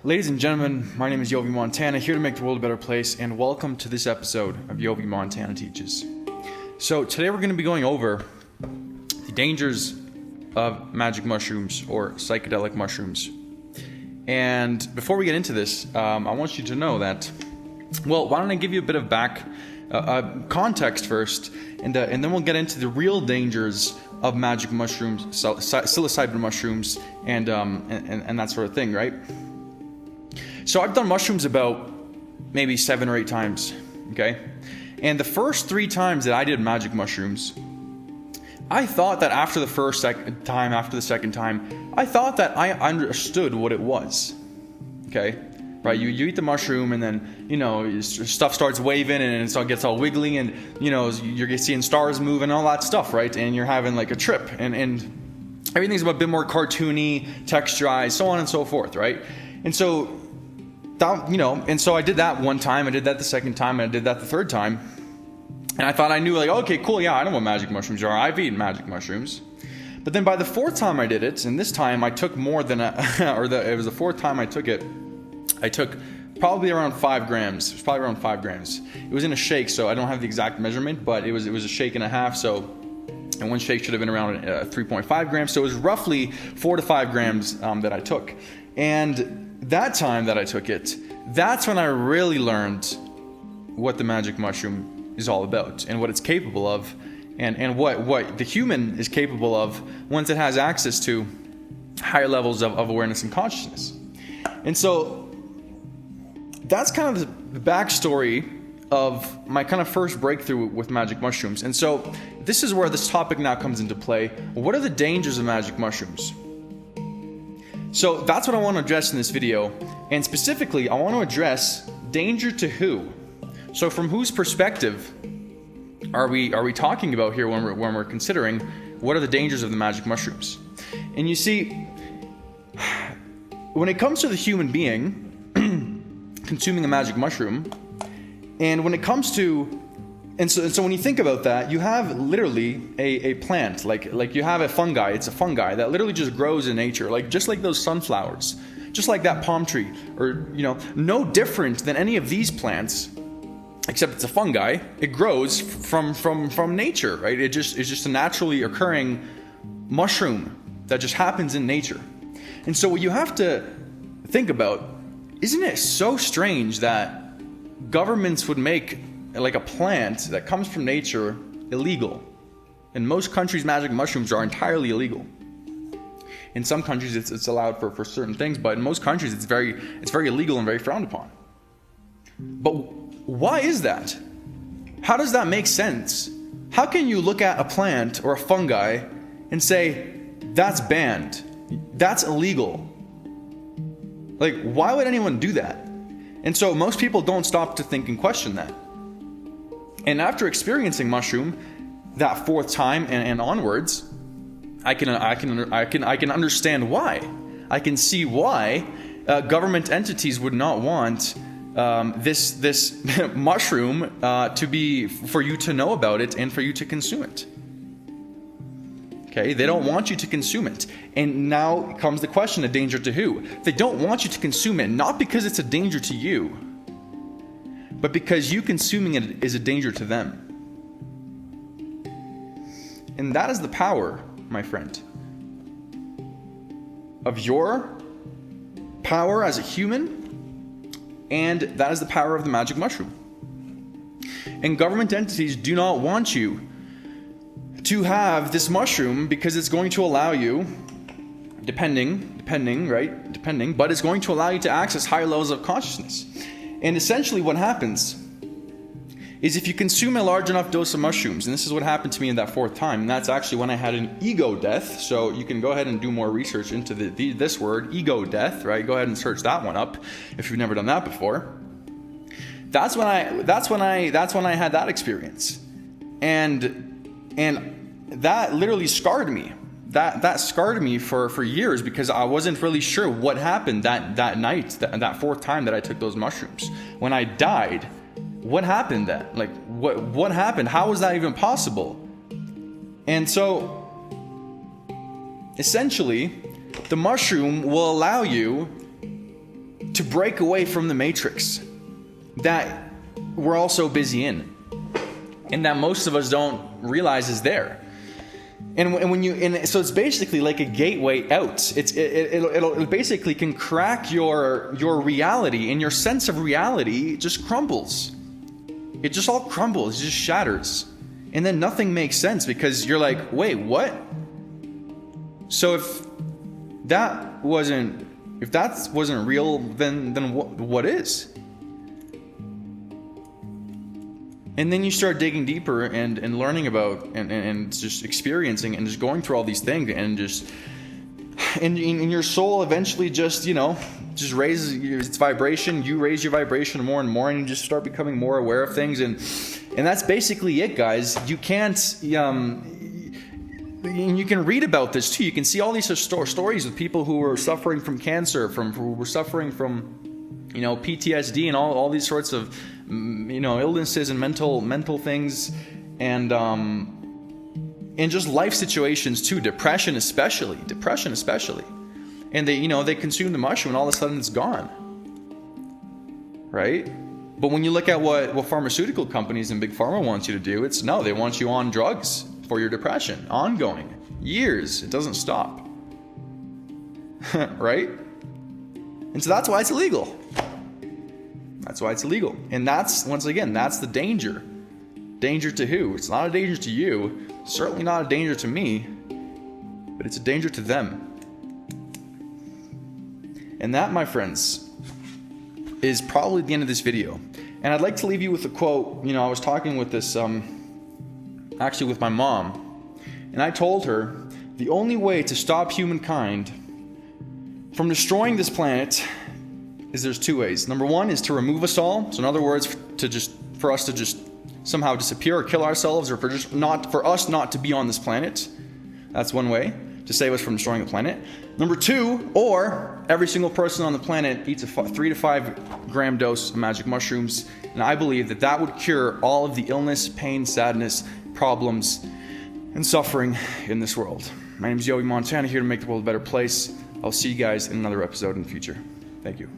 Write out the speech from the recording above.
Ladies and gentlemen, my name is Yovi Montana, here to make the world a better place, and welcome to this episode of Yovi Montana Teaches. So today we're going to be going over the dangers of magic mushrooms or psychedelic mushrooms. And before we get into this, I want you to know that, well, why don't I give you a bit of context first, and then we'll get into the real dangers of magic mushrooms, psilocybin mushrooms, and that sort of thing, right? So I've done mushrooms about maybe 7 or 8 times, okay? And the first 3 times that I did magic mushrooms, I thought that after the second time, I thought that I understood what it was, okay? Right, you eat the mushroom and then, stuff starts waving and it gets all wiggly and, you're seeing stars move and all that stuff, right? And you're having like a trip and everything's a bit more cartoony, texturized, so on and so forth, right? And so I did that one time, I did that the second time, and I did that the third time. And I thought I knew, like, okay, cool, yeah, I know what magic mushrooms are. I've eaten magic mushrooms. But then by the 4th time I did it, and this time I took more than it was the 4th time I took it, I took probably around 5 grams. It was probably around 5 grams. It was in a shake, so I don't have the exact measurement, but it was a shake and a half, and one shake should have been around 3.5 grams, so it was roughly 4 to 5 grams that I took. And that time that I took it, that's when I really learned what the magic mushroom is all about and what it's capable of and what the human is capable of once it has access to higher levels of awareness and consciousness. And so that's kind of the backstory of my kind of first breakthrough with magic mushrooms. And so this is where this topic now comes into play. What are the dangers of magic mushrooms? So that's what I want to address in this video, and specifically I want to address danger to who. So from whose perspective are we talking about here when we're considering what are the dangers of the magic mushrooms? And you see, when it comes to the human being consuming a magic mushroom, and when it comes to so when you think about that, you have literally a plant, like you have a fungi. It's a fungi that literally just grows in nature, just like those sunflowers, just like that palm tree, or no different than any of these plants, except it's a fungi. It grows from nature, right? It's just a naturally occurring mushroom that just happens in nature. And so what you have to think about, isn't it so strange that governments would make like a plant that comes from nature illegal? In most countries, magic mushrooms are entirely illegal. In some countries, it's allowed for certain things, but in most countries, it's very illegal and very frowned upon. But why is that? How does that make sense? How can you look at a plant or a fungi and say, that's banned, that's illegal? Like, why would anyone do that? And so most people don't stop to think and question that. And after experiencing mushroom that 4th time and onwards, I can understand why. I can see why government entities would not want this mushroom for you to know about it and for you to consume it. Okay, they don't want you to consume it. And now comes the question: a danger to who? They don't want you to consume it, not because it's a danger to you, but because you consuming it is a danger to them. And that is the power, my friend, of your power as a human, and that is the power of the magic mushroom. And government entities do not want you to have this mushroom because it's going to allow you, depending, but it's going to allow you to access higher levels of consciousness. And essentially what happens is if you consume a large enough dose of mushrooms, and this is what happened to me in that 4th time, and that's actually when I had an ego death. So you can go ahead and do more research into this word, ego death, right? Go ahead and search that one up if you've never done that before. That's when I had that experience. And that literally scarred me. That scarred me for years, because I wasn't really sure what happened that night, that 4th time that I took those mushrooms. When I died, what happened then? Like, what happened? How was that even possible? And so, essentially, the mushroom will allow you to break away from the matrix that we're all so busy in, and that most of us don't realize is there. So it's basically like a gateway out. It'll basically can crack your reality, and your sense of reality just crumbles. It just all crumbles, it just shatters. And then nothing makes sense, because you're like, wait, what? So if that wasn't real, then what is? And then you start digging deeper and learning about and just experiencing and just going through all these things, and your soul eventually just raises its vibration. You raise your vibration more and more, and you just start becoming more aware of things, and that's basically it, guys. You can't and you can read about this too. You can see all these stories of people who were suffering from cancer, who were suffering from PTSD and all these sorts of illnesses and mental things, and just life situations too, depression especially, and they consume the mushroom and all of a sudden it's gone, right? But when you look at what pharmaceutical companies and big pharma wants you to do, they want you on drugs for your depression, ongoing, years, it doesn't stop. Right? And so that's why it's illegal. And that's, once again, that's the danger. Danger to who? It's not a danger to you, certainly not a danger to me, but it's a danger to them. And that, my friends, is probably the end of this video. And I'd like to leave you with a quote. I was talking with this, actually with my mom, and I told her the only way to stop humankind from destroying this planet is there's two ways. Number one is to remove us all. So in other words, for us to just somehow disappear or kill ourselves, or for us not to be on this planet. That's one way to save us from destroying the planet. Number two, or every single person on the planet eats a 3 to 5 gram dose of magic mushrooms, and I believe that would cure all of the illness, pain, sadness, problems, and suffering in this world. My name is Yovi Montana, here to make the world a better place. I'll see you guys in another episode in the future. Thank you.